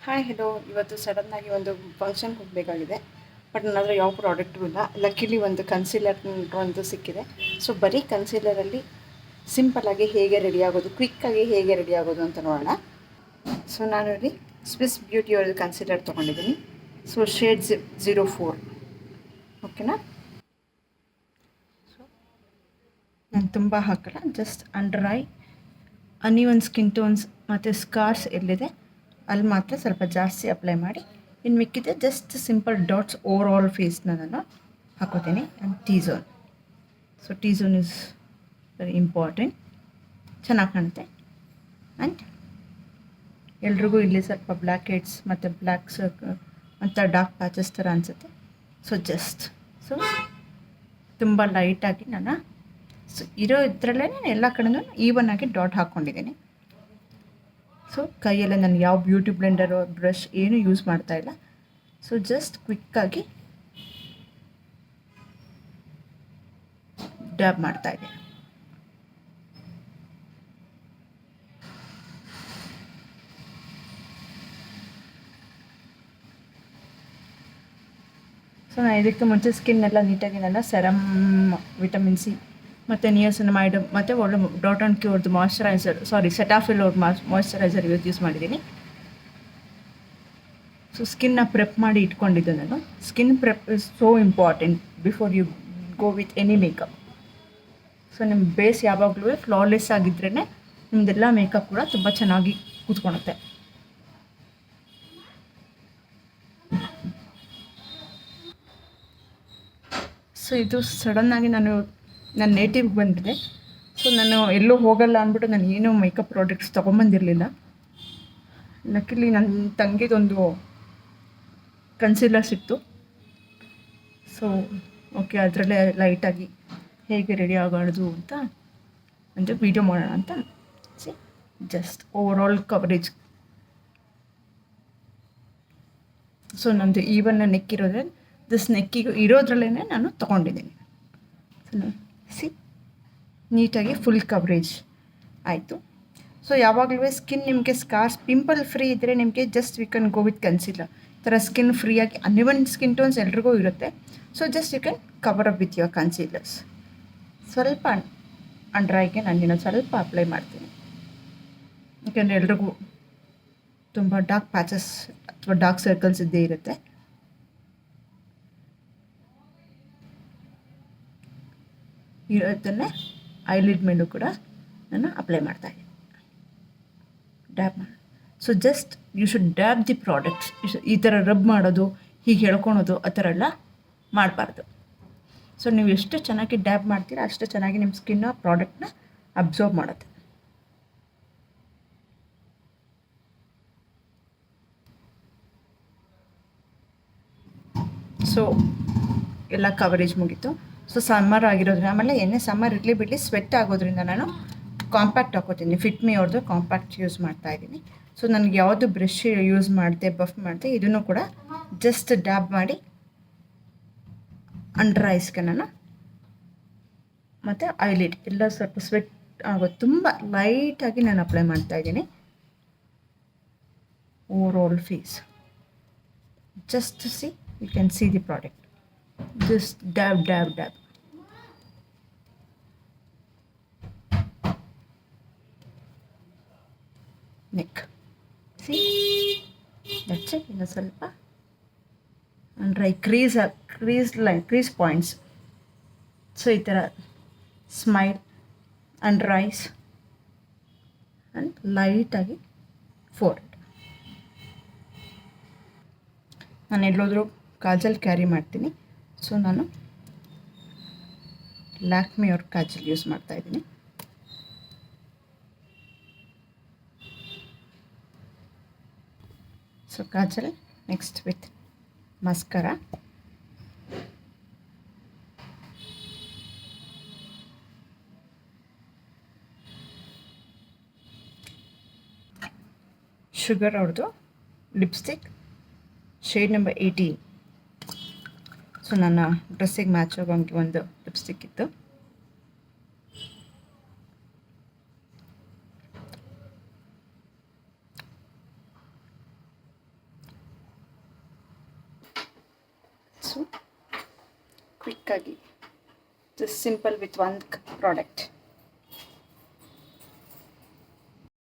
Hi hello. ಇವತ್ತು ಸಡನ್ನಾಗಿ ಒಂದು ಫಂಕ್ಷನ್ಗೆ ಹೋಗಬೇಕಾಗಿದೆ. ಬಟ್ ನನ್ನ ಹತ್ರ ಯಾವ ಪ್ರಾಡಕ್ಟು ಇಲ್ಲ. ಲಕ್ಕಿಲಿ ಒಂದು ಕನ್ಸೀಲರ್ ಒಂದು ಸಿಕ್ಕಿದೆ. ಸೊ ಬರೀ ಕನ್ಸೀಲರಲ್ಲಿ ಸಿಂಪಲ್ಲಾಗಿ ಹೇಗೆ ರೆಡಿ ಆಗೋದು, ಕ್ವಿಕ್ಕಾಗಿ ಹೇಗೆ ರೆಡಿ ಆಗೋದು ಅಂತ ನೋಡೋಣ. ಸೊ ನಾನು ಇಲ್ಲಿ ಸ್ವಿಸ್ ಬ್ಯೂಟಿ ಅವ್ರದ್ದು ಕನ್ಸೀಲರ್ ತೊಗೊಂಡಿದ್ದೀನಿ. So shade 04. ಓಕೆನಾ. ಸೊ ನಾನು ತುಂಬ ಹಾಕಲ್ಲ, just under eye, uneven skin tones ಮತ್ತು ಸ್ಕಾರ್ಸ್ ಎಲ್ಲಿದೆ ಅಲ್ಲಿ ಮಾತ್ರ ಸ್ವಲ್ಪ ಜಾಸ್ತಿ ಅಪ್ಲೈ ಮಾಡಿ, ಇನ್ನು ಮಿಕ್ಕಿದೆ just simple dots over all ಫೇಸ್ನ ನಾನು ಹಾಕೋತೀನಿ. And T zone. So T zone is very important, ಚೆನ್ನಾಗಿ ಕಾಣುತ್ತೆ. ಆ್ಯಂಡ್ ಎಲ್ರಿಗೂ ಇಲ್ಲಿ ಸ್ವಲ್ಪ ಬ್ಲ್ಯಾಕ್ ಹೆಡ್ಸ್ ಮತ್ತು ಬ್ಲ್ಯಾಕ್ ಸರ್ಕಲ್ ಮತ್ತು ಡಾರ್ಕ್ ಪ್ಯಾಚಸ್ ಥರ ಅನಿಸುತ್ತೆ. ಸೊ ತುಂಬ ಲೈಟಾಗಿ ನಾನು ಇರೋ ಇದರಲ್ಲೇ ಎಲ್ಲ ಕಡೆನೂ ಈವನ್ ಆಗಿ ಡಾಟ್ ಹಾಕ್ಕೊಂಡಿದ್ದೀನಿ. ಸೊ ಕೈಯಲ್ಲೇ ನಾನು ಯಾವ ಬ್ಯೂಟಿ ಬ್ಲೆಂಡರು ಬ್ರಷ್ ಏನೂ ಯೂಸ್ ಮಾಡ್ತಾಯಿಲ್ಲ. ಸೊ ಜಸ್ಟ್ ಕ್ವಿಕ್ಕಾಗಿ ಡ್ಯಾಬ್ ಮಾಡ್ತಾಯಿದ್ದೀನಿ. ಸೊ ನಾನು ಇದಕ್ಕೆ ಮುಂಚೆ ಸ್ಕಿನ್ನೆಲ್ಲ ನೀಟಾಗಿ ನಾನು ಸೆರಮ್, ವಿಟಮಿನ್ ಸಿ ಮತ್ತು ನಿಯಾಸಿನಮೈಡ್ ಮತ್ತು ಒಳ್ಳೆ ಡಾಟ್ ಆ್ಯಂಡ್ ಕ್ಯೂರ್ದು ಸೆಟಾಫಿಲ್ ಅವ್ರ ಮಾಯ್ಶ್ಚರೈಸರ್ ಯೂಸ್ ಮಾಡಿದ್ದೀನಿ. ಸೊ ಸ್ಕಿನ್ನ ಪ್ರೆಪ್ ಮಾಡಿ ಇಟ್ಕೊಂಡಿದ್ದೆ ನಾನು. Skin prep is so important before you go with any makeup. So ನಿಮ್ಮ ಬೇಸ್ ಯಾವಾಗಲೂ ಫ್ಲಾಲೆಸ್ ಆಗಿದ್ರೇ ನಿಮ್ಮದೆಲ್ಲ ಮೇಕಪ್ ಕೂಡ ತುಂಬ ಚೆನ್ನಾಗಿ ಕೂತ್ಕೊಳುತ್ತೆ. ಸೊ ಇದು ಸಡನ್ನಾಗಿ ನನ್ನ ನೇಟಿವ್ಗೆ ಬಂದಿದೆ. ಸೊ ನಾನು ಎಲ್ಲೂ ಹೋಗಲ್ಲ ಅಂದ್ಬಿಟ್ಟು ನಾನು ಏನೂ ಮೇಕಪ್ ಪ್ರಾಡಕ್ಟ್ಸ್ ತೊಗೊಂಬಂದಿರಲಿಲ್ಲ. ಲಕ್ಕಿಲಿ ನನ್ನ ತಂಗಿದೊಂದು ಕನ್ಸೀಲರ್ ಸಿಕ್ತು. ಸೊ ಓಕೆ, ಅದರಲ್ಲೇ ಲೈಟಾಗಿ ಹೇಗೆ ರೆಡಿ ಆಗೋದು ಅಂತ ಒಂದು ವೀಡಿಯೋ ಮಾಡೋಣ ಅಂತ just over all coverage. So ನಮ್ಮದು ಈವನ್ ನೆಕ್ ಇರೋದ್ರೆ ನೆಕ್ಕಿಗೆ ಇರೋದ್ರಲ್ಲೇ ನಾನು ತೊಗೊಂಡಿದ್ದೀನಿ. ಸೊ ನೀಟಾಗಿ ಫುಲ್ ಕವ್ರೇಜ್ ಆಯಿತು. ಸೊ ಯಾವಾಗಲೂ ಸ್ಕಿನ್ ನಿಮಗೆ ಸ್ಕಾರ್ಸ್ ಪಿಂಪಲ್ ಫ್ರೀ ಇದ್ದರೆ ನಿಮಗೆ just we can go with concealer. ಥರ ಸ್ಕಿನ್ ಫ್ರೀಯಾಗಿ ಅನ್ಇವನ್ ಸ್ಕಿನ್ ಟೋನ್ಸ್ ಎಲ್ರಿಗೂ ಇರುತ್ತೆ. So just you can cover up with your concealers. ಸ್ವಲ್ಪ ಅಂಡರ್ ಐಗೆ ನಾನು ಸ್ವಲ್ಪ ಅಪ್ಲೈ ಮಾಡ್ತೀನಿ, ಯಾಕೆಂದರೆ ಎಲ್ರಿಗೂ ತುಂಬ ಡಾರ್ಕ್ ಪ್ಯಾಚಸ್ ಅಥವಾ ಡಾರ್ಕ್ ಸರ್ಕಲ್ಸ್ ಇದ್ದೇ ಇರುತ್ತೆ. ಇರೋದನ್ನೇ ಐಲಿಡ್ ಮೇಲೂ ಕೂಡ ನಾನು ಅಪ್ಲೈ ಮಾಡ್ತಾಯಿದ್ದೀನಿ, ಡ್ಯಾಬ್ ಮಾಡಿ. So just you should dab the products. ಈ ಥರ ರಬ್ ಮಾಡೋದು, ಹೀಗೆ ಹೇಳ್ಕೊಳೋದು ಆ ಥರ ಎಲ್ಲ ಮಾಡಬಾರ್ದು. ಸೊ ನೀವು ಎಷ್ಟು ಚೆನ್ನಾಗಿ ಡ್ಯಾಬ್ ಮಾಡ್ತೀರಾ ಅಷ್ಟು ಚೆನ್ನಾಗಿ ನಿಮ್ಮ ಸ್ಕಿನ್ನ ಪ್ರಾಡಕ್ಟ್ನ ಅಬ್ಸರ್ವ್ ಮಾಡುತ್ತೆ. ಸೊ ಎಲ್ಲ ಕವರೇಜ್ ಮುಗೀತು. ಸೊ ಸಮ್ಮರ್ ಆಗಿರೋದ್ರಿಂದ, ಆಮೇಲೆ ಎಣ್ಣೆ ಸಮ್ಮರ್ ಇರಲಿ ಬಿಡಲಿ ಸ್ವೆಟ್ ಆಗೋದ್ರಿಂದ ನಾನು ಕಾಂಪ್ಯಾಕ್ಟ್ ಹಾಕೋತೀನಿ. ಫಿಟ್ಮಿ ಅವ್ರದ್ದು ಕಾಂಪ್ಯಾಕ್ಟ್ ಯೂಸ್ ಮಾಡ್ತಾಯಿದ್ದೀನಿ. ಸೊ ನನಗೆ ಯಾವುದು ಬ್ರಷ್ ಯೂಸ್ ಮಾಡಿದೆ, ಬಫ್ ಮಾಡಿದೆ, ಇದನ್ನು ಕೂಡ ಜಸ್ಟ್ ಡ್ಯಾಬ್ ಮಾಡಿ ಅಂಡರ್ ಐಸ್ಗೆ ನಾನು ಮತ್ತು ಐಲಿಡ್ ಎಲ್ಲ ಸ್ವಲ್ಪ ಸ್ವೆಟ್ ಆಗೋದು ತುಂಬ ಲೈಟಾಗಿ ನಾನು ಅಪ್ಲೈ ಮಾಡ್ತಾಯಿದ್ದೀನಿ over all face. Just see, you can see the product. Just dab. Neck. See? That's it. ಇನ್ನು ಸ್ವಲ್ಪ ಅಂಡ್ರೈ ಕ್ರೀಸ್ ಪಾಯಿಂಟ್ಸ್. ಸೊ ಈ ಥರ ಸ್ಮೈಲ್, ಅಂಡರ್ ಐಸ್ ಆ್ಯಂಡ್ ಲೈಟಾಗಿ ಫೋರ್ಹೆಡ್. ನಾನು ಎಲ್ಲೋದ್ರೂ ಕಾಜಲ್ ಕ್ಯಾರಿ ಮಾಡ್ತೀನಿ. ಸೊ ನಾನು ಲ್ಯಾಕ್ಮಿ ಅವ್ರ ಕಾಜಲ್ ಯೂಸ್ ಮಾಡ್ತಾಯಿದ್ದೀನಿ. So kajal next with mascara. Sugar ಅವ್ರದ್ದು ಲಿಪ್ಸ್ಟಿಕ್ ಶೇಡ್ ನಂಬರ್ 18. ಸೊ ನನ್ನ ಡ್ರೆಸ್ಸಿಗೆ ಮ್ಯಾಚ್ ಆಗೋಂಗೆ ಒಂದು ಲಿಪ್ಸ್ಟಿಕ್ ಇತ್ತು. ಫೇಸು ಕ್ವಿಕ್ಕಾಗಿ just simple with one product.